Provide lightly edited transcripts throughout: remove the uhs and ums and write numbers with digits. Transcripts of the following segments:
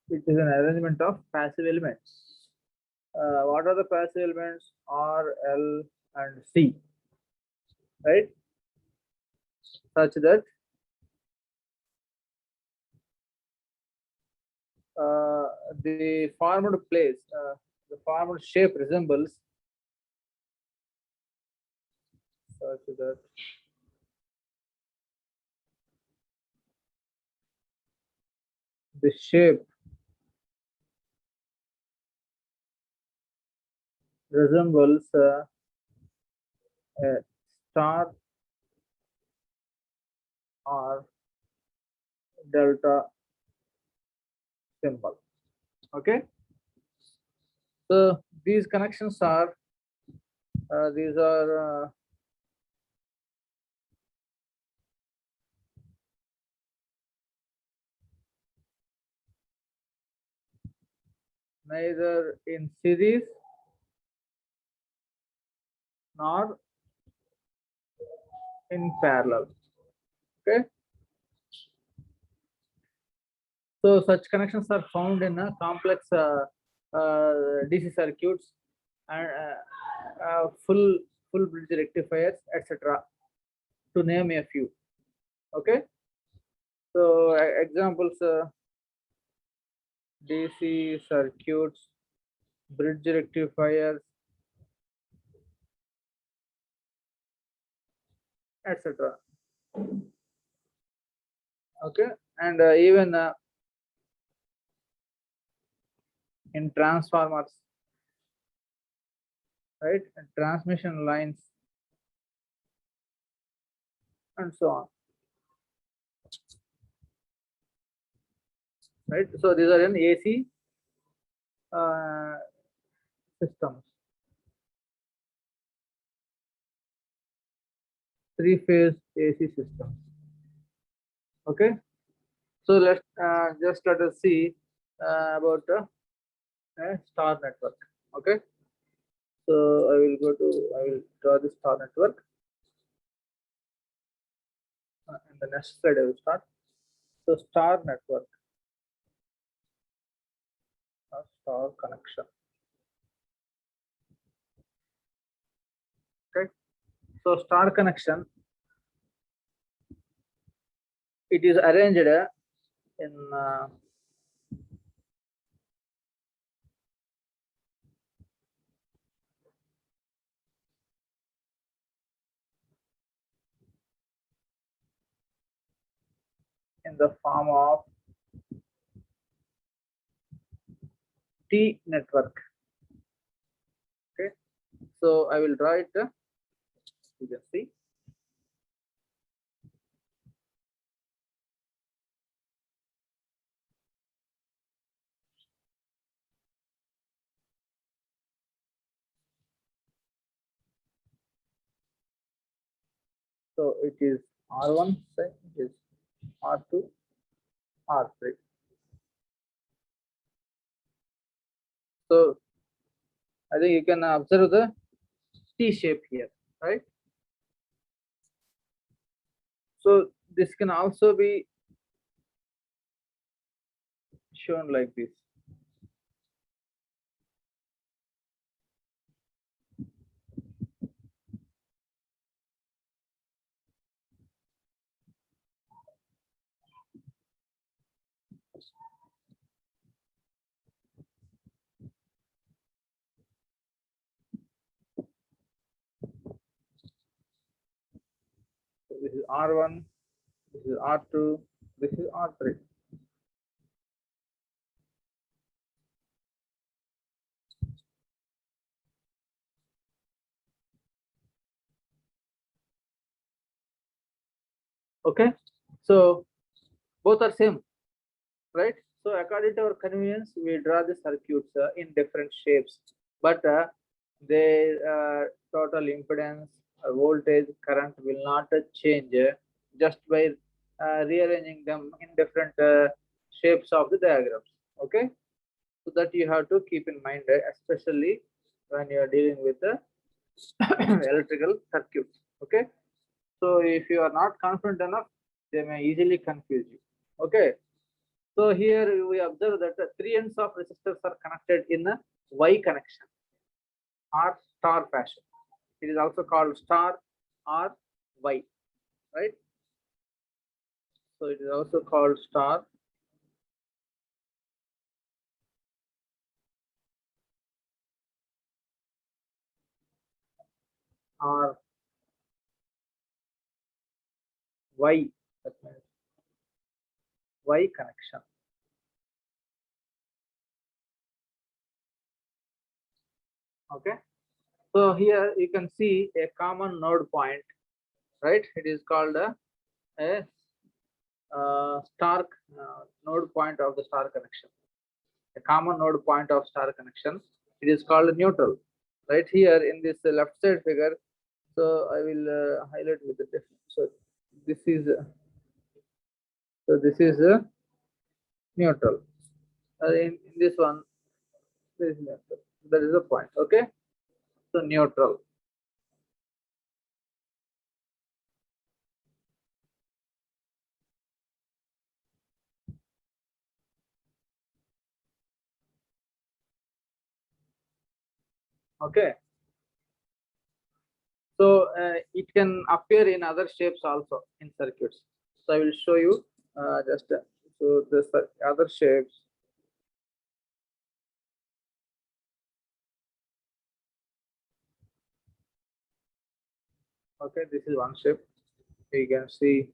It is an arrangement of passive elements. What are the passive elements? R, L, and C, right? Such that the formed place, the formed shape resembles such that the shape resembles a star or delta symbol. Okay, so these connections are these are neither in series nor in parallel. Okay, so such connections are found in complex DC circuits and full bridge rectifiers, etc. To name a few. Okay, so examples: DC circuits, bridge rectifiers, etc. Okay, and even in transformers, right, and transmission lines, and so on, right? So these are in AC uh, systems, three-phase AC systems. Okay, so let's just let us see about a star network. Okay, so I will draw the star network. In the next slide, I will start. So star network, star connection. Okay, so star connection, it is arranged in the form of T network. Okay, so I will draw it. You can see. So it is R1, say it is R2, R3. So I think you can observe the T shape here, right? So this can also be shown like this. So this is R1, this is R2, this is R3. Okay, so both are same, right? So according to our convenience, we draw the circuits in different shapes, but their total impedance, voltage, current will not change just by rearranging them in different shapes of the diagrams. Okay, so that you have to keep in mind, especially when you are dealing with the electrical circuits. Okay, so if you are not confident enough, they may easily confuse you. Okay, So here we observe that the three ends of resistors are connected in a Y connection or star fashion. It is also called star or Y, right? So it is also called star or Y, that means Y connection. Okay. So here you can see a common node point, right? It is called a star node point of the star connection. A common node point of star connection. It is called neutral, right? Here in this left side figure. So I will highlight with the difference. So this is neutral. In this one, this is neutral. That is the point. Okay. So neutral. Okay. So it can appear in other shapes also in circuits. So I will show you just so the other shapes. Okay, this is one shape. You can see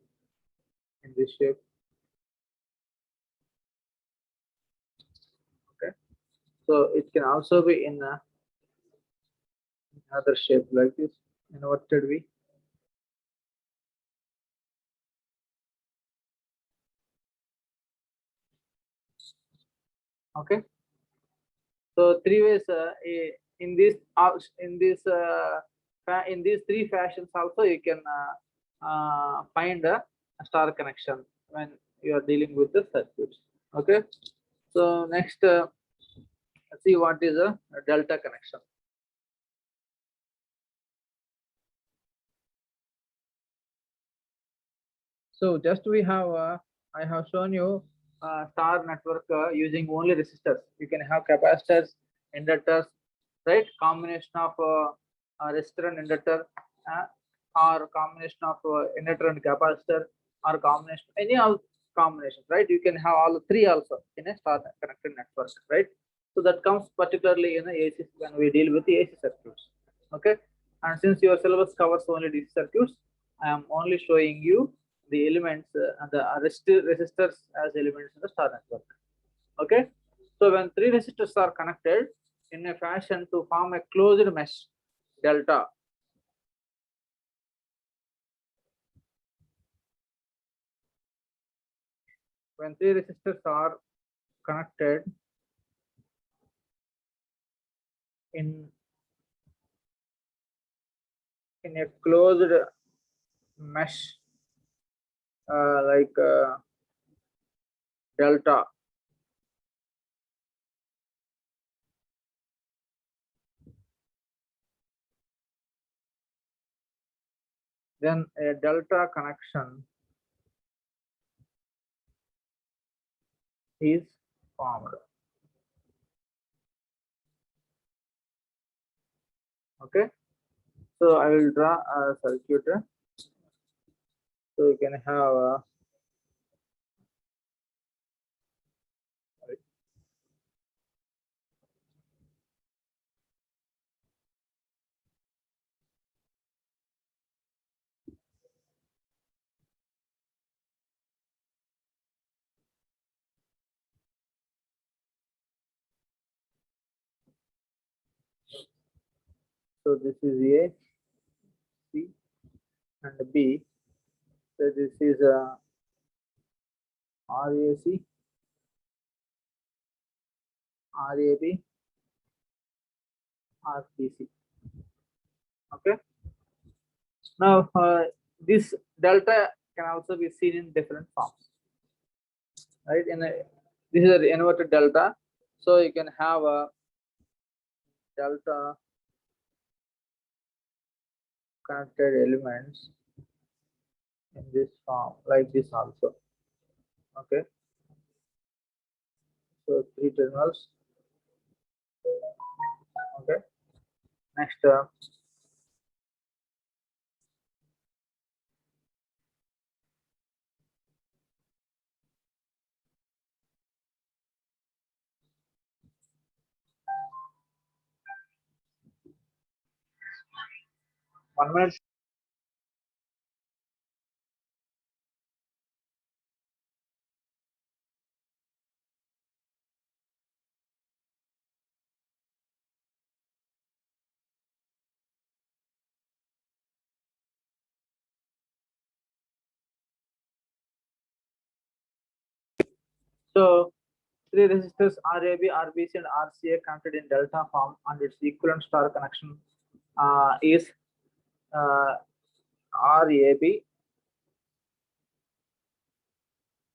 in this shape. Okay, so it can also be in another shape like this, inverted V. Okay, so three ways in this in these three fashions also you can find a star connection when you are dealing with the circuits. Okay, so next let's see what is a delta connection. So just we have I have shown you star network using only resistors. You can have capacitors, inductors, right? Combination of resistor and inductor, uh, or combination of inductor and capacitor, or combination any of combinations, right? You can have all three also in a star connected network, right? So that comes particularly in the AC when we deal with the AC circuits. Okay, and since your syllabus covers only DC circuits, I am only showing you the elements and the resistors as elements in the star network. Okay, so when three resistors are connected in a fashion to form a closed mesh delta, when three resistors are connected in a closed mesh like delta, then a delta connection is formed. Okay, so I will draw a circuit so you can have so this is A, C, and B. So this is RAC, RAB, RBC. Okay. Now this delta can also be seen in different forms, right? This is an inverted delta, so you can have a delta connected elements in this form like this also. Okay. So 3 terminals. Okay. Next, one minute. So 3 resistors RAB, RBC, and RCA connected in delta form, and its equivalent star connection is RAB,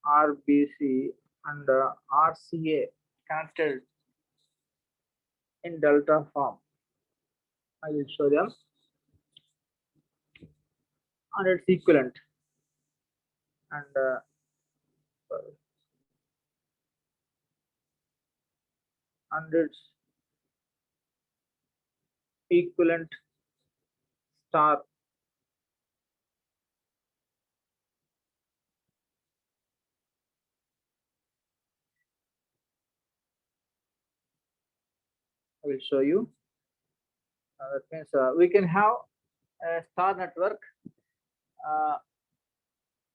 RBC, and RCA connected in delta form. I will show them, and its equivalent, and sorry, and its equivalent star. I will show you. That means we can have a star network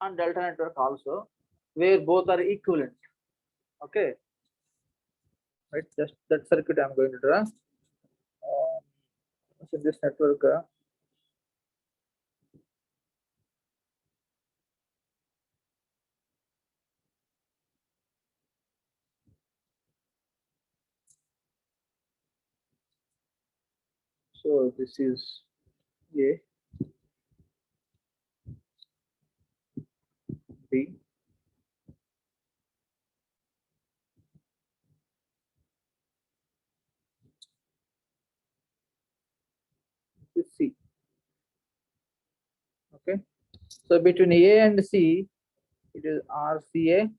and delta network also, where both are equivalent. Okay, right? Just that circuit I'm going to draw. So this network. So this is A, B, this is C. Okay. So between A and C, it is RCA.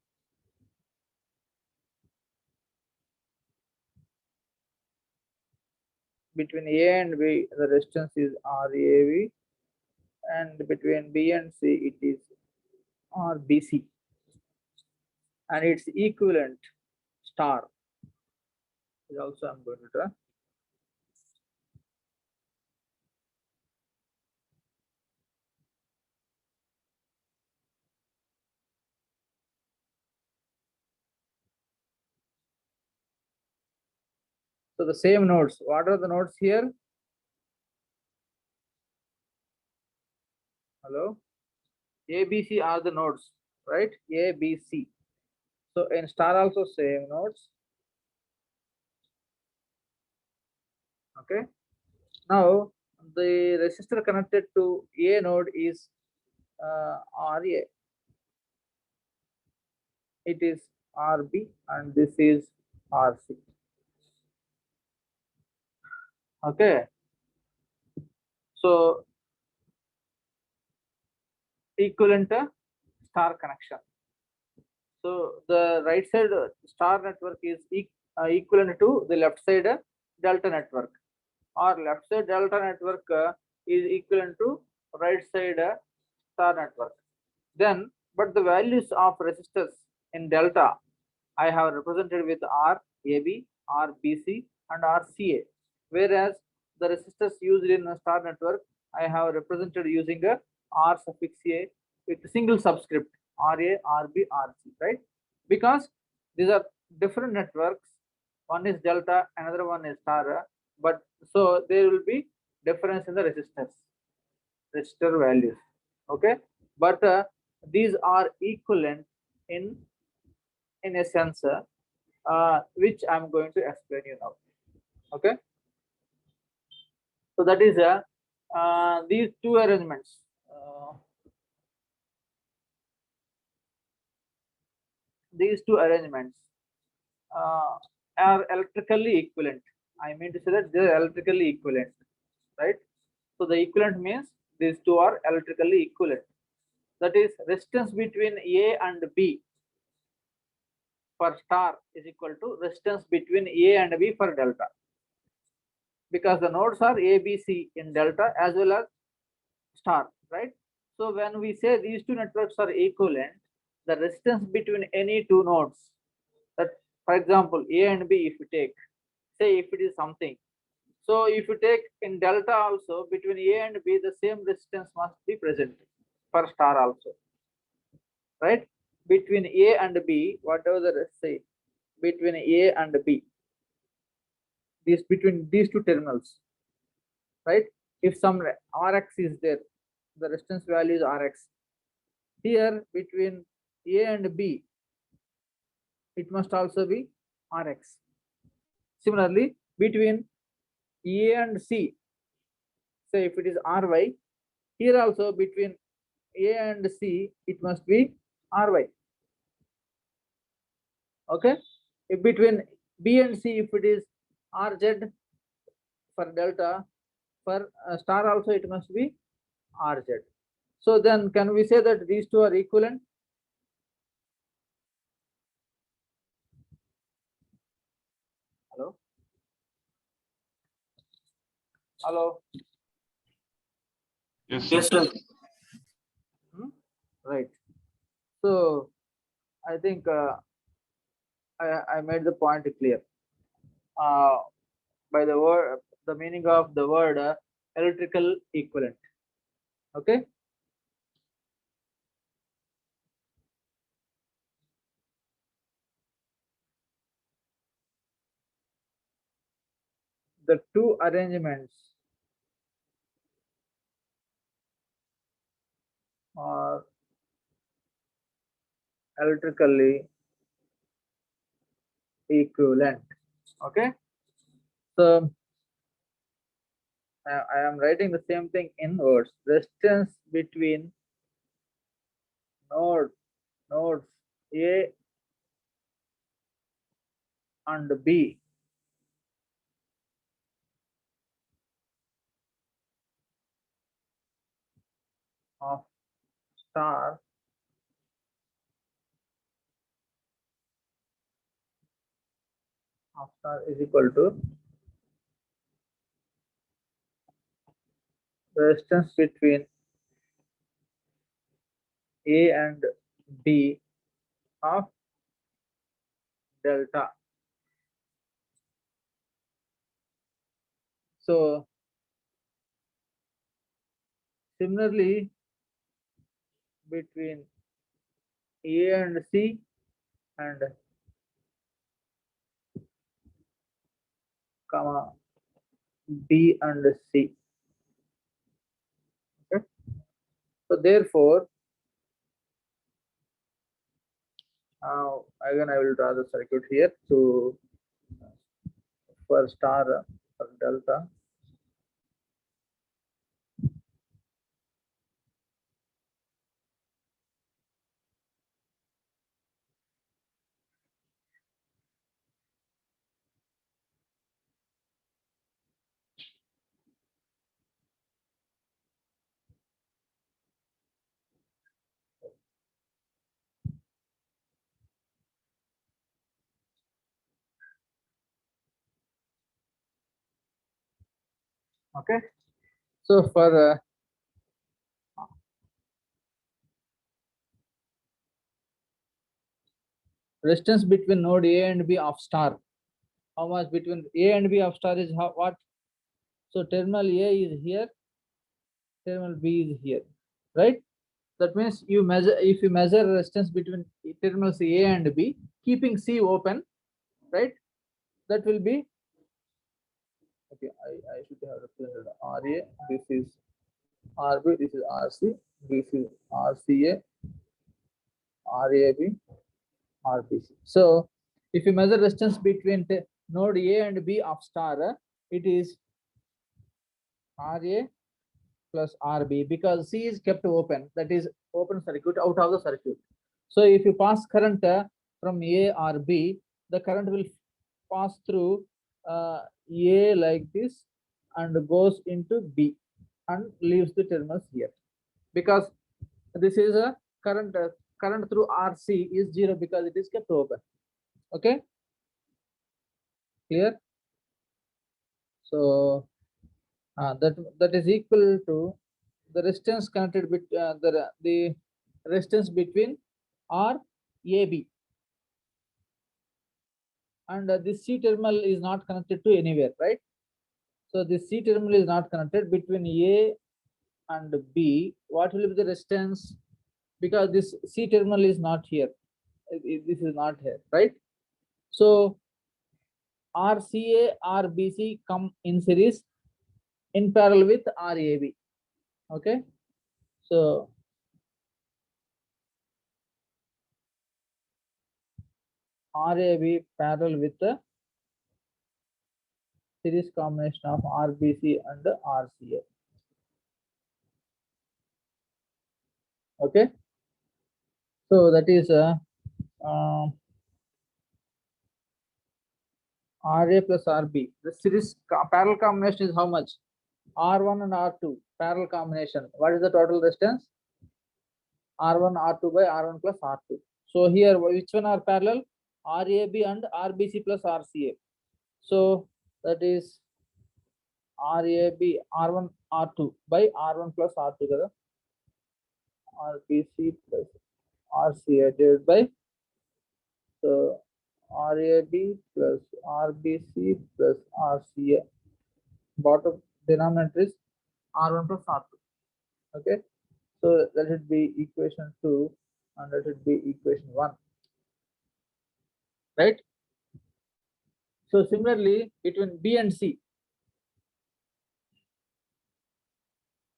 Between A and B, the resistance is RAV, and between B and C, it is RBC, and its equivalent star is also I'm going to draw. So the same nodes. What are the nodes here? Hello. ABC are the nodes, right? ABC. So in star also same nodes. Okay. Now the resistor connected to A node is RA. It is RB, and this is RC. Okay. So equivalent star connection. So the right side star network is equivalent to the left side delta network, or left side delta network is equivalent to right side star network. Then, but the values of resistors in delta I have represented with RAB, RBC, and RCA, whereas the resistors used in a star network I have represented using a R suffix A with single subscript RA, RB, RC, right? Because these are different networks. One is delta, another one is star, but so there will be difference in the resistor values. Okay, but these are equivalent in a sense, which I'm going to explain you now. Okay, so that is these two arrangements. These two arrangements are electrically equivalent. I mean to say that they are electrically equivalent, right? So the equivalent means these two are electrically equivalent. That is resistance between A and B for star is equal to resistance between A and B for delta, because the nodes are A, B, C in delta as well as star, right? So when we say these two networks are equivalent, the resistance between any two nodes, that for example A and B, if you take, say if it is something, so if you take in delta also between A and B, the same resistance must be present for star also, right? Between A and B, whatever the say between A and B, this between these two terminals, right? If some Rx is there, the resistance value is Rx. Here between A and B, it must also be Rx. Similarly, between A and C, say if it is Ry, here also between A and C, it must be Ry. Okay. If between B and C, if it is Rz for delta, for star also it must be Rz. So then can we say that these two are equivalent? Hello? Hello? Yes, Yes, sir. sir. Right. So I think I made the point clear. By the word, the meaning of the word electrical equivalent. Okay. The two arrangements are electrically equivalent. Okay. So I am writing the same thing in words. Resistance between nodes A and B of star is equal to the resistance between A and B of delta. So similarly, between A and C and comma B and C. Okay. So therefore, again I will draw the circuit here to for star for delta. Okay. So for resistance between node A and B of star, how much between A and B of star is what? So terminal A is here, terminal B is here, right? That means you measure, if you measure resistance between terminals A and B, keeping C open, right? That will be, okay, I should have represented RA, this is RB, this is RC, this is RCA, RAB, RBC. So if you measure resistance between node A and B of star, it is RA plus RB, because C is kept open, that is open circuit out of the circuit. So if you pass current from A or B, the current will pass through A like this and goes into B and leaves the terminals here, because this is a current current through RC is 0 because it is kept open. Okay, clear? So that is equal to the resistance connected the resistance between R AB, and this C terminal is not connected to anywhere, right? So this C terminal is not connected between A and B. What will be the resistance? Because this C terminal is not here. This is not here, right? So RCA, RBC come in series in parallel with RAB. Okay, so RAB parallel with the series combination of RBC and RCA. Okay, so that is RA plus RB. The series parallel combination is how much? R1 and R2 parallel combination. What is the total resistance? R1 R2 by R1 plus R2. So here which one are parallel? RAB and RBC plus RCA. So that is RAB R1 R2 by R1 plus R2 kada. RBC plus RCA divided by, so RAB plus RBC plus RCA. Bottom denominator is R1 plus R2. Okay, so that should be equation 2 and that should be equation 1, right? So similarly between B and C,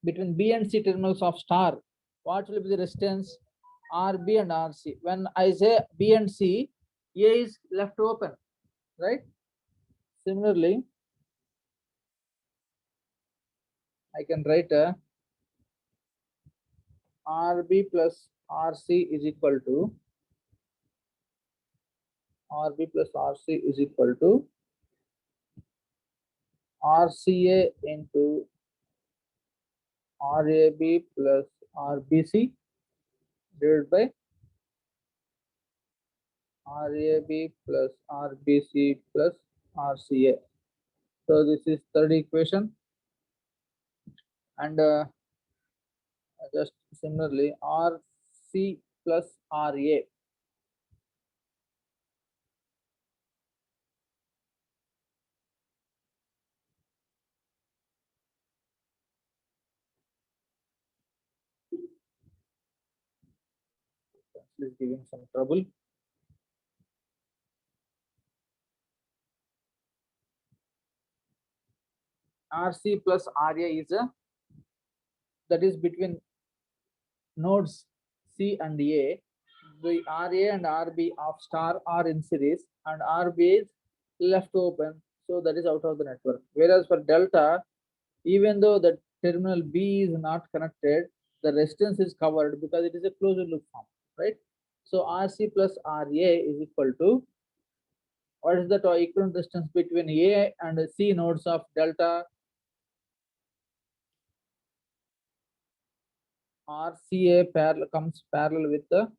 terminals of star, what will be the resistance? RB and RC. When I say B and C, A is left open, right? Similarly, I can write a RB plus RC is equal to RCA into RAB plus RBC divided by RAB plus RBC plus RCA. So this is third equation, and just similarly RC plus RA. Is giving some trouble. RC plus RA is that is between nodes C and A. The RA and RB of star are in series and RB is left open, so that is out of the network. Whereas for delta, even though the terminal B is not connected, the resistance is covered because it is a closed loop form, right? So RC plus RA is equal to, what is the equivalent distance between A and C nodes of delta? RCA parallel comes parallel with the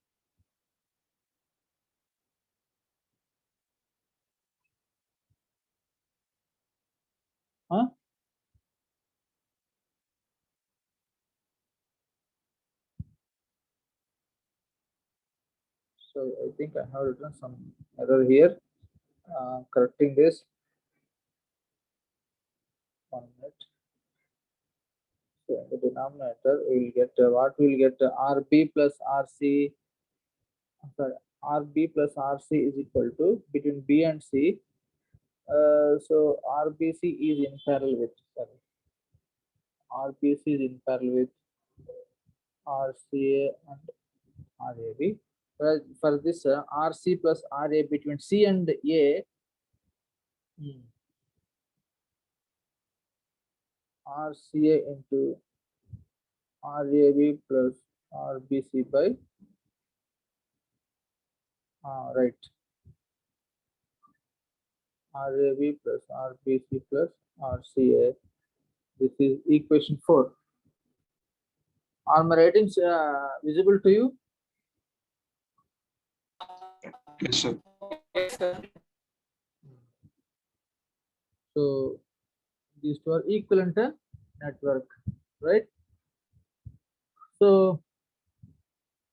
so I think I have written some error here. Correcting this. 1 minute. So in the denominator we will get what we will get RB plus RC. Sorry, RB plus RC is equal to between B and C. So RBC is in parallel with, sorry, RBC is in parallel with RCA and RAB. For this RC plus RA between C and A, RCA into RAB plus RBC by right, RAB plus RBC plus RCA. This is equation 4. Are my ratings visible to you? Yes, sir. So these two are equivalent network, right? So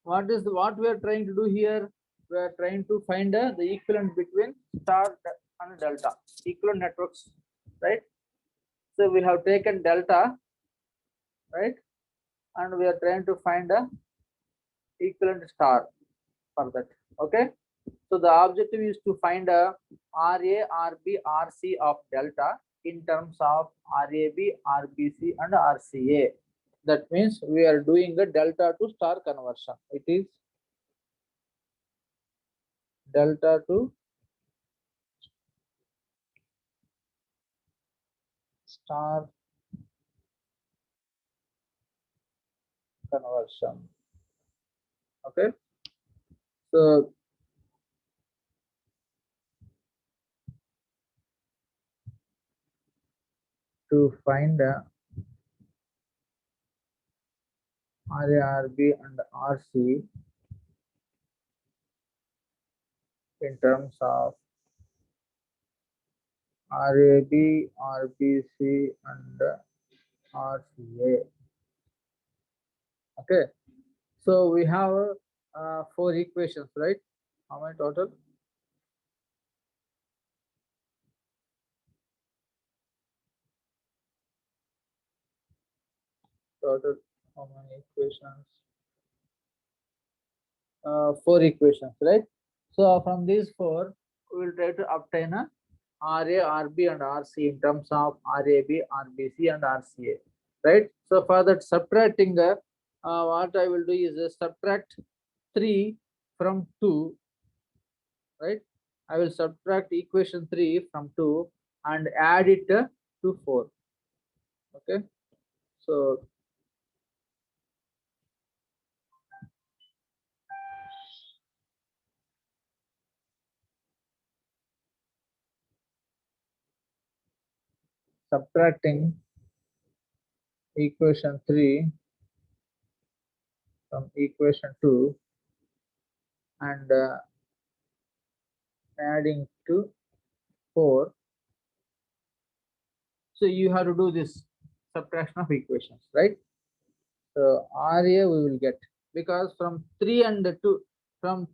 what we are trying to do here? We are trying to find the equivalent between star and delta, equivalent networks, right? So we have taken delta, right? And we are trying to find a equivalent star for that. Okay. So the objective is to find a RA, RB, RC of delta in terms of RAB, RBC, and RCA. That means we are doing a delta to star conversion. It is delta to star conversion. Okay. So to find RA, RB, and RC in terms of RAB, RBC, and RCA. Okay. So we have 4 equations, right? How many total? Total, how many equations? 4 equations, right? So from these 4, we will try to obtain a RA, RB, and RC in terms of RAB, RBC, and RCA, right? So for that subtracting, what I will do is subtract 3 from 2, right? I will subtract equation 3 from 2 and add it to 4. Okay. So subtracting equation 3 from equation 2 and adding to 4. So you have to do this subtraction of equations, right? So RA we will get, because from 3 and 2, from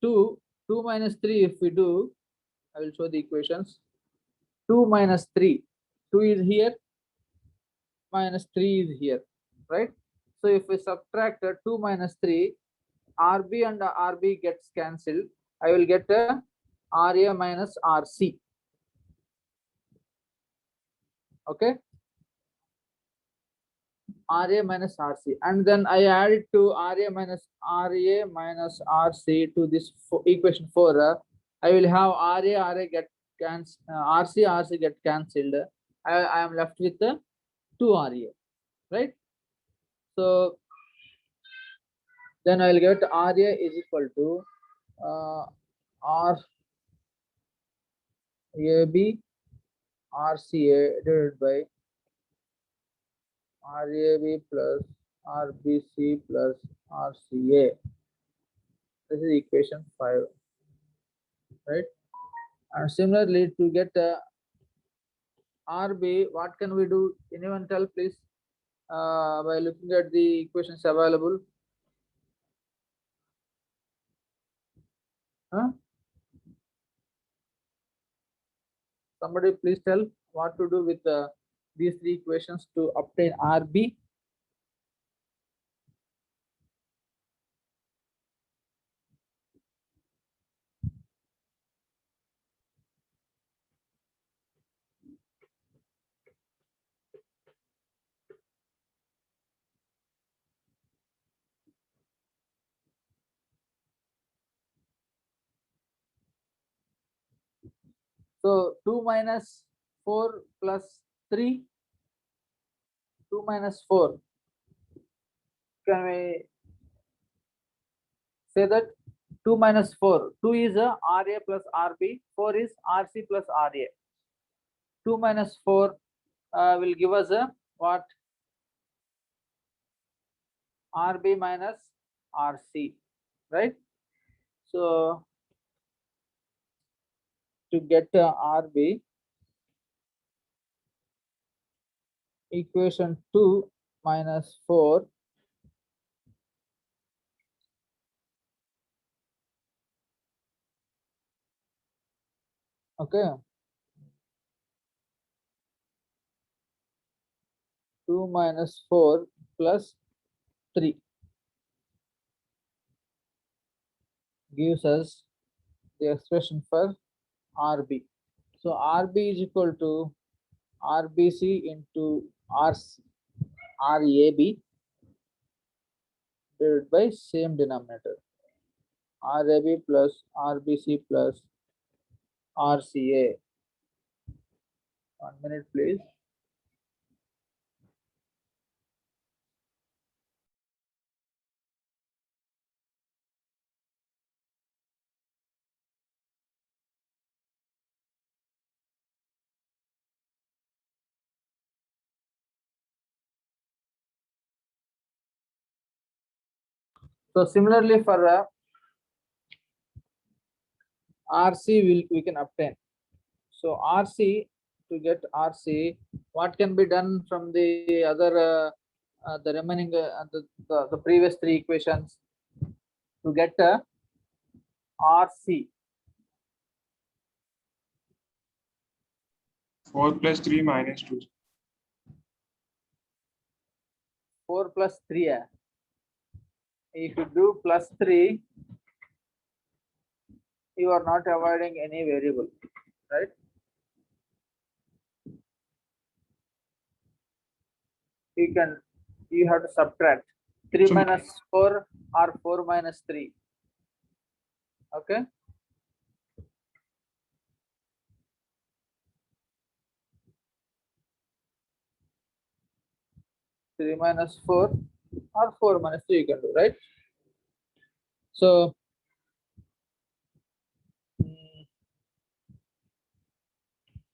2 minus 3, if we do, I will show the equations. 2 minus 3, 2 is here, minus 3 is here, right? So if we subtract 2 minus 3, RB and RB gets cancelled. I will get RA minus RC. Okay. RA minus RC, and then I add it to RA minus RC to this equation 4. I will have RA get cancelled, RC get cancelled. I am left with the 2 RA, right? So then I will get RA is equal to RAB RCA divided by RAB plus RBC plus RCA. This is equation 5, right? And similarly, to get RB, what can we do? Anyone tell, please? By looking at the equations available. Huh? Somebody please tell what to do with these 3 equations to obtain RB. So 2 minus 4 plus 3, 2 minus 4. Can we say that 2 minus 4? 2 is RA plus RB, 4 is RC plus RA. 2 minus 4 will give us a what? RB minus RC, right? So to get RB, equation 2 minus 4 okay, 2 minus 4 plus 3 gives us the expression for RB. So RB is equal to RBC into RAB divided by same denominator, RAB plus RBC plus RCA. 1 minute, please. So similarly for RC we can obtain. So RC, to get RC, what can be done from the other the remaining the previous three equations to get RC? 4 plus 3 minus 2. 4 plus 3. If you do plus 3, you are not avoiding any variable, right? You have to subtract 3 So- minus 4 or 4 minus 3. Okay. Three minus 4 or 4 minus 3 you can do, right? So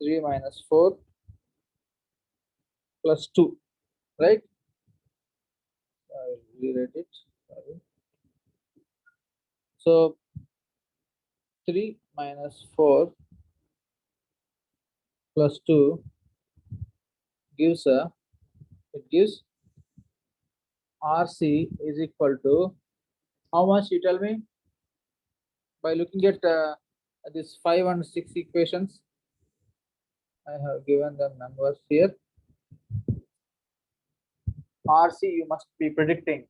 3 minus 4 plus 2, right? I will rewrite it. Sorry. So 3 minus 4 plus 2 gives RC is equal to how much, you tell me? By looking at this 5 and 6 equations, I have given the numbers here. RC you must be predicting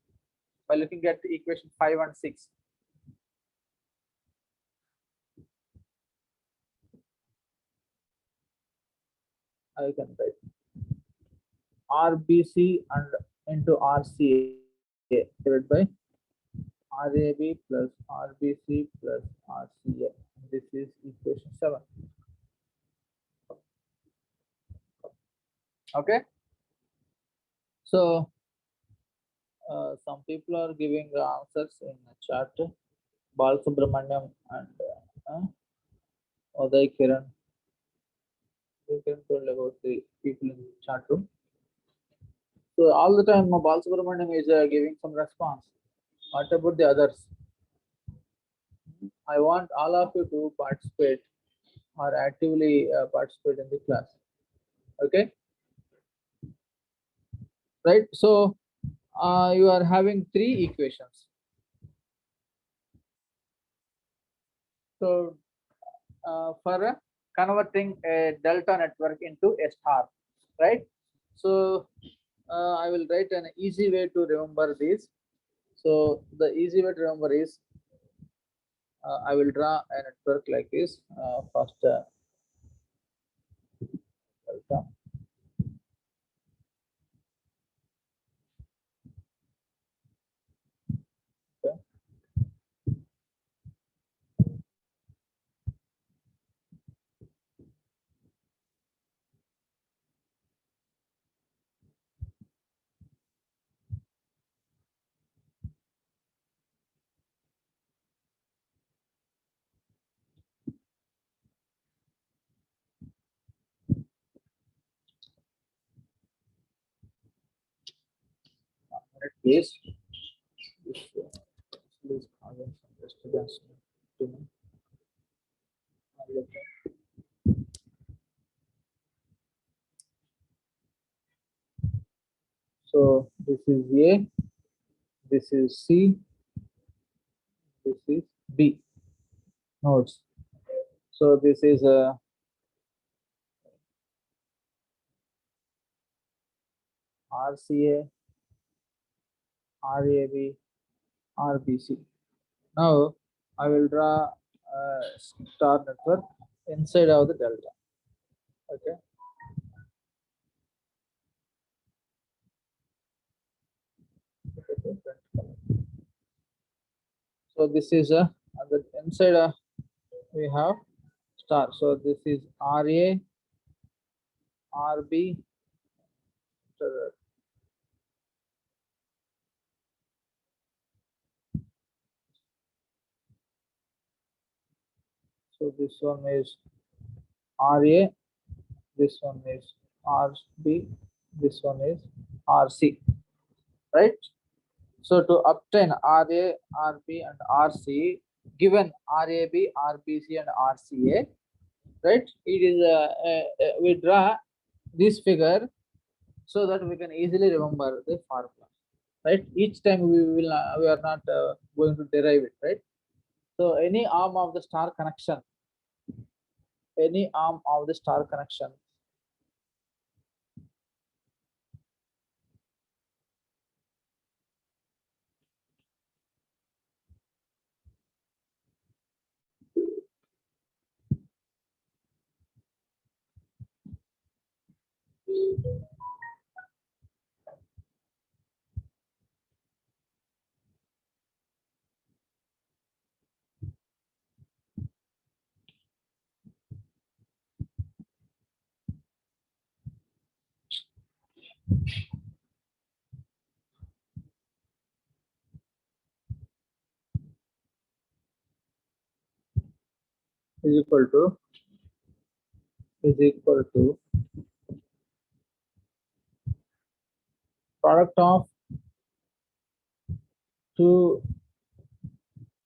by looking at the equation 5 and 6. I can write RBC and into RCA divided by RAB plus RBC plus RCA. This is equation 7. Okay. So some people are giving the answers in the chat. Balasubramaniam and Uday Kiran. You can tell about the people in the chat room. So all the time Balasubramaniam is giving some response. What about the others? I want all of you to participate or actively participate in the class. Okay. Right. So you are having 3 equations. So for converting a delta network into a star, right? So I will write an easy way to remember this. So the easy way to remember is I will draw a network like this. First delta. Okay. Please. Please causing some disturbance to me. So this is A, this is C, this is B nodes. So this is a RCA, RAB, RBC. Now I will draw a star network inside of the delta. Okay. So this is a the inside we have star. So this is RA, RB. So this one is RA, this one is RB, this one is RC, right? So to obtain RA, RB, and RC, given RAB, RBC, and RCA, right? It is we draw this figure so that we can easily remember the formula, right? Each time we are not going to derive it, right? So any arm of the star connection, any arm of the star connection is equal to product of two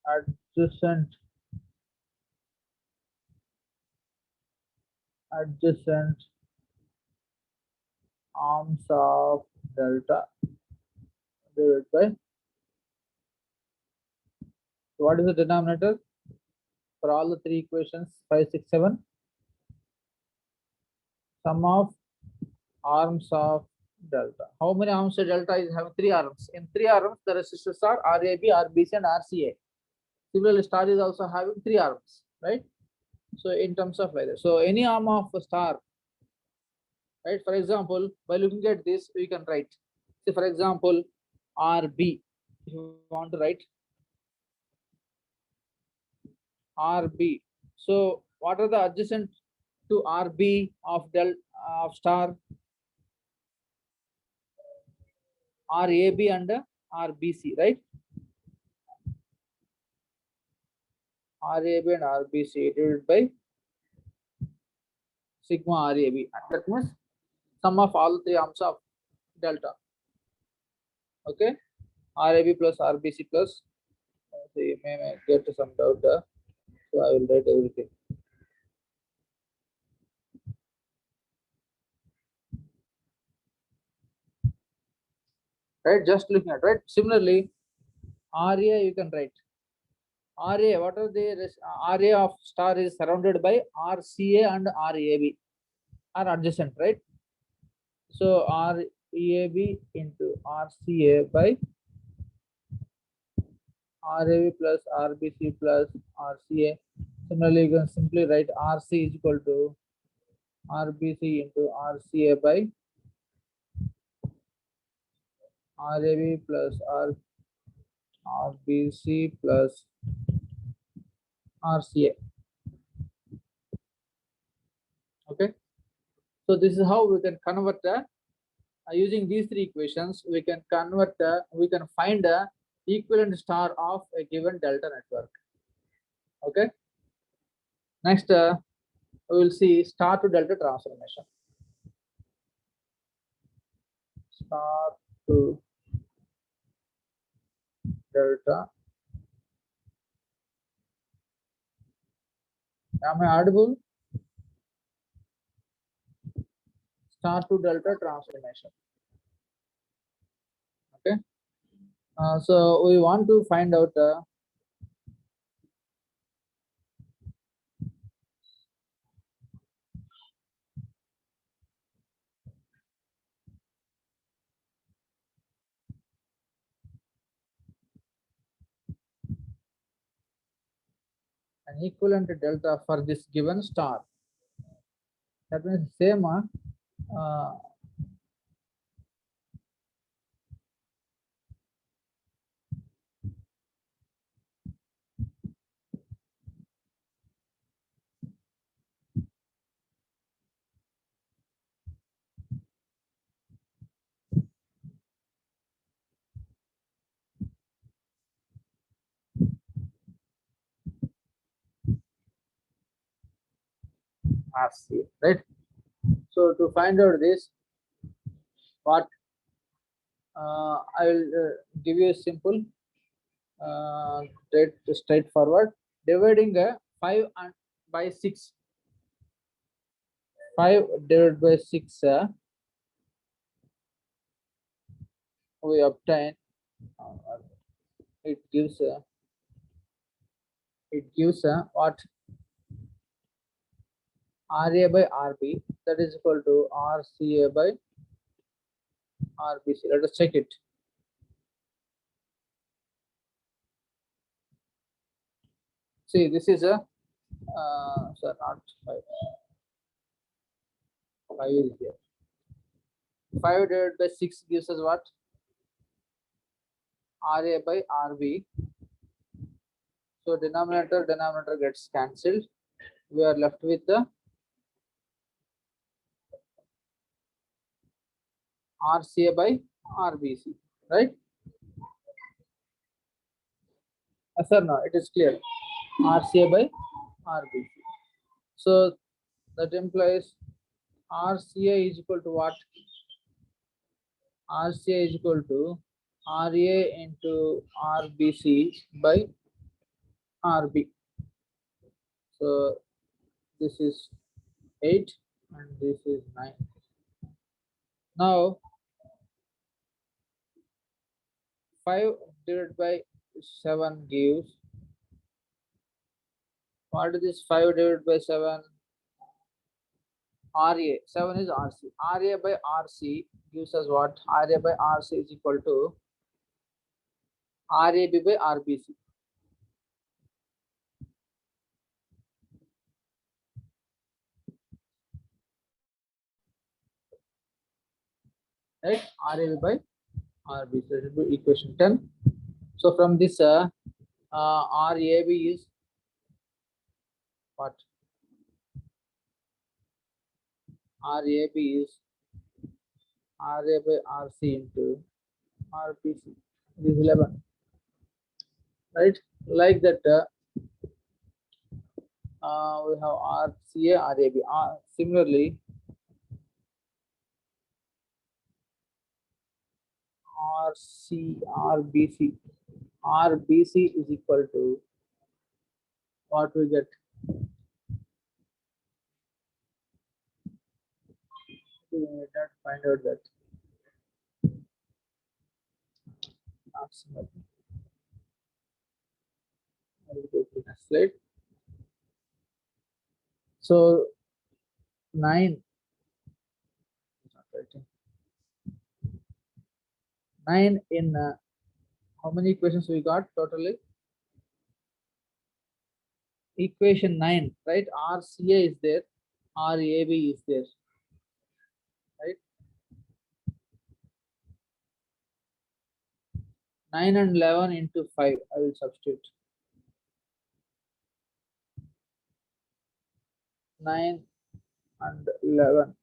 adjacent arms of delta divided by what is the denominator for all the three equations 5, 6, 7? Sum of arms of delta. How many arms of delta is having? Three arms. In three arms, the resistors are RAB, RBC, and RCA. Similarly, star is also having three arms, right? So in terms of like that. So any arm of a star, right? For example, by looking at this, we can write. Say for example, RB. If you want to write RB. So what are the adjacent to RB of of star? RAB and RBC, right? RAB and RBC divided by sigma RAB. That means sum of all three arms of delta. Okay, RAB plus RBC plus. So you may get some doubt. So I will write everything. Right, just looking at, right? Similarly, RA you can write. RA, what are the RA of star is surrounded by RCA and RAB are adjacent, right? So RAB into RCA by RAB plus RBC plus RCA. Similarly, you can simply write RC is equal to RBC into RCA by RAB plus RBC plus RCA. Okay, so this is how we can convert using these three equations. We can convert we can find the equivalent star of a given delta network. Okay, next we will see star to delta transformation. Star to delta. Am I audible? Star to delta transformation. Okay. So we want to find out an equivalent delta for this given star. That means same RC, right? So to find out this, what I will give you a simple, straightforward, dividing 5 and by 6. 5 divided by 6, we obtain, uh, it gives what, RA by RB, that is equal to RCA by RBC. Let us check it. See, this is a sir, not 5. 5 is here. 5 divided by 6 gives us what? RA by RB. So denominator gets cancelled. We are left with the RCA by RBC, right? Sir, no, it is clear. RCA by RBC. So that implies RCA is equal to what? RCA is equal to RA into RBC by RB. So this is 8 and this is 9. Now 5 divided by 7 gives, what is this 5 divided by 7? RA, 7 is RC. RA by RC gives us what? RA by RC is equal to RAB by RBC. Right? RAB by RBC. That will be equation 10. So from this, RAB is what? RAB is RA by RC into RBC. This is 11. Right? Like that, we have RCA, RAB. Similarly, RC, RBC. RBC is equal to what we get? We need not find out that. Approximately. I will go to next slide. So 9. Not writing. 9 in how many equations we got totally? Equation 9, right? RCA is there, RAB is there, right? 9 and 11 into 5, I will substitute. 9 and 11.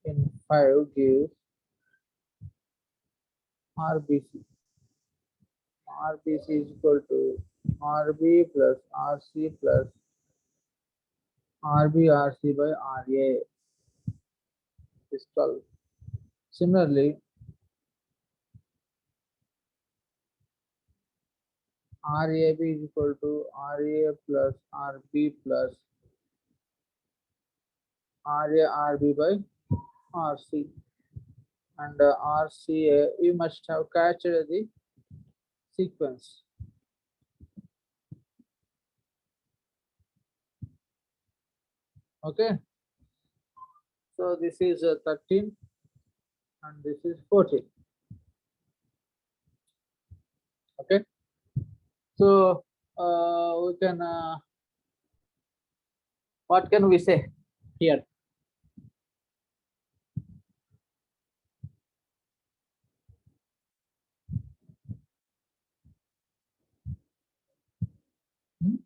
In 5 gives RBC. RBC is equal to RB plus RC plus RC by RA is 12. Similarly, RAB is equal to RA plus RB plus RA RB by RC, and RCA you must have catched the sequence. Okay, so this is 13 and this is 14. Okay, so we can what can we say here? Hmm?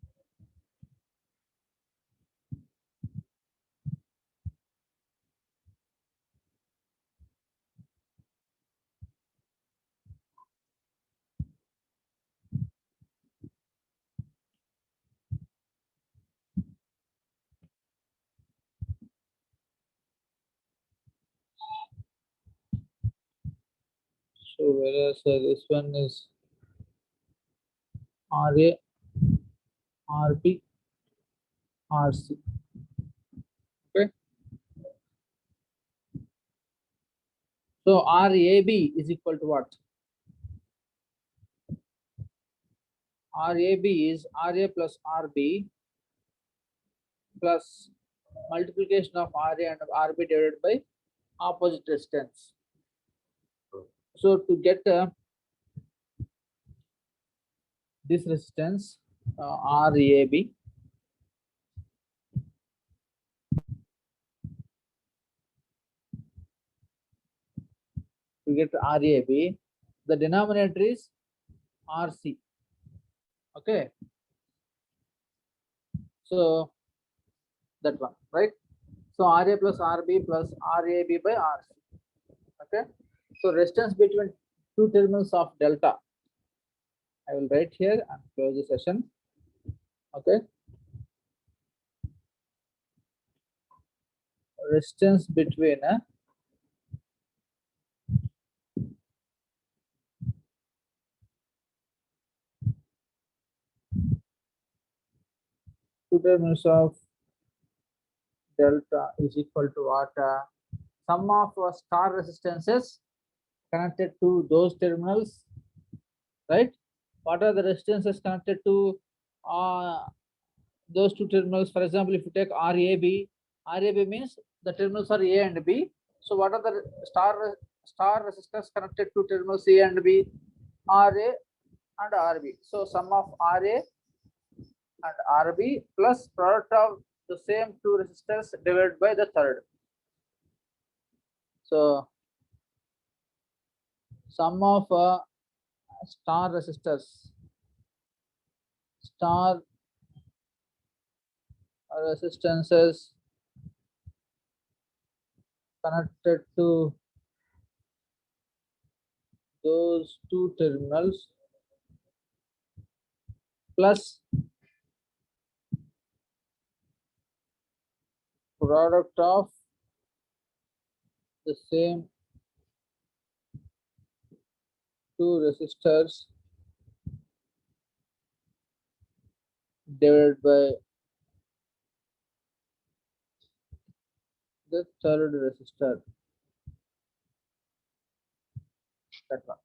So whereas this one is RA RB RC. Okay, so RAB is equal to what? RAB is RA plus RB plus multiplication of RA and RB divided by opposite resistance. So to get this resistance RAB, to get RAB, the denominator is RC. Okay, so that one, right? So RA plus RB plus RAB by RC. Okay, so resistance between two terminals of delta, I will write here and close the session. Okay, resistance between two terminals of delta is equal to what? Sum of star resistances connected to those terminals, right? What are the resistances connected to those two terminals? For example, if you take RAB means the terminals are A and B. So what are the star resistors connected to terminals A and B? RA and RB. So sum of RA and RB plus product of the same two resistors divided by the third. So sum of star resistances connected to those two terminals plus product of the same two resistors divided by the third resistor. That one.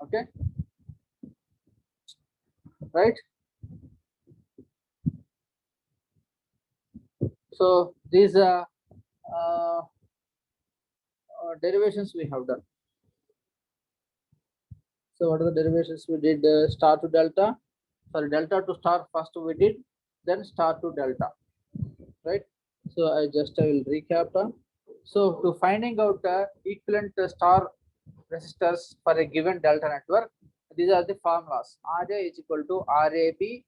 Okay, right? So these derivations we have done. So what are the derivations we did? Star to delta, sorry, delta to star first we did, then star to delta, right? So I will recap. So to finding out equivalent star resistors for a given delta network, these are the formulas. RA is equal to RAB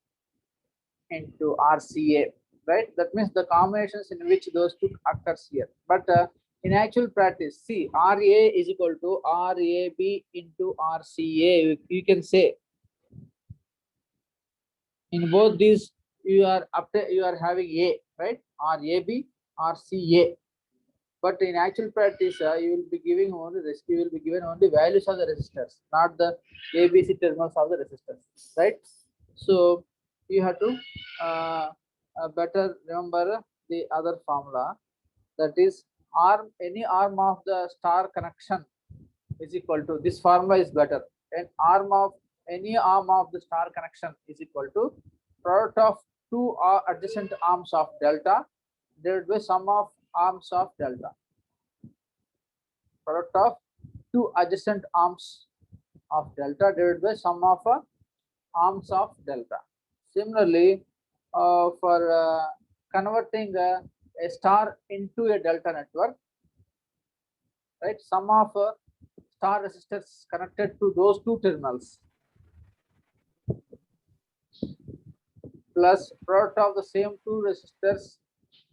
into RCA, right? That means the combinations in which those two occurs here. But in actual practice, see, RA is equal to RAB into RCA. You can say in both these you are having A, right? RAB, RCA. But in actual practice, you will be giving only you will be given only values of the resistors, not the ABC terminals of the resistors, right? So you have to better remember the other formula. that is arm, any arm of the star connection is equal to, this formula is better, an arm of any arm of the star connection is equal to product of two adjacent arms of delta divided by sum of arms of delta. Product of two adjacent arms of delta divided by sum of arms of delta. Similarly, for converting a star into a delta network, right, sum of star resistors connected to those two terminals plus product of the same two resistors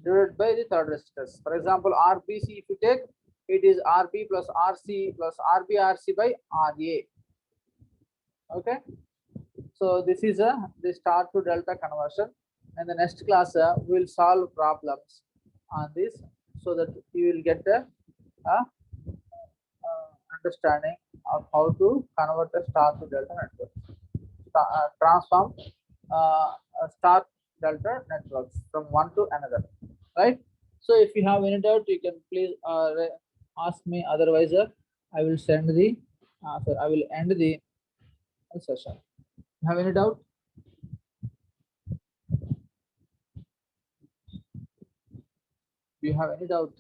divided by the third resistors. For example, RBC, if you take, it is RB plus RC plus RB RC by RA. Okay, so this is the star to delta conversion, and the next class we will solve problems on this so that you will get a understanding of how to convert a star to delta network, transform star delta networks from one to another, right? So if you have any doubt, you can please ask me. Otherwise, I will send the I will end the session. Have any doubt? Do you have any doubt?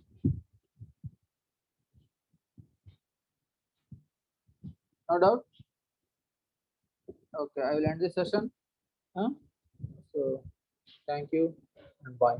No doubt? Okay, I will end the session. So thank you and bye.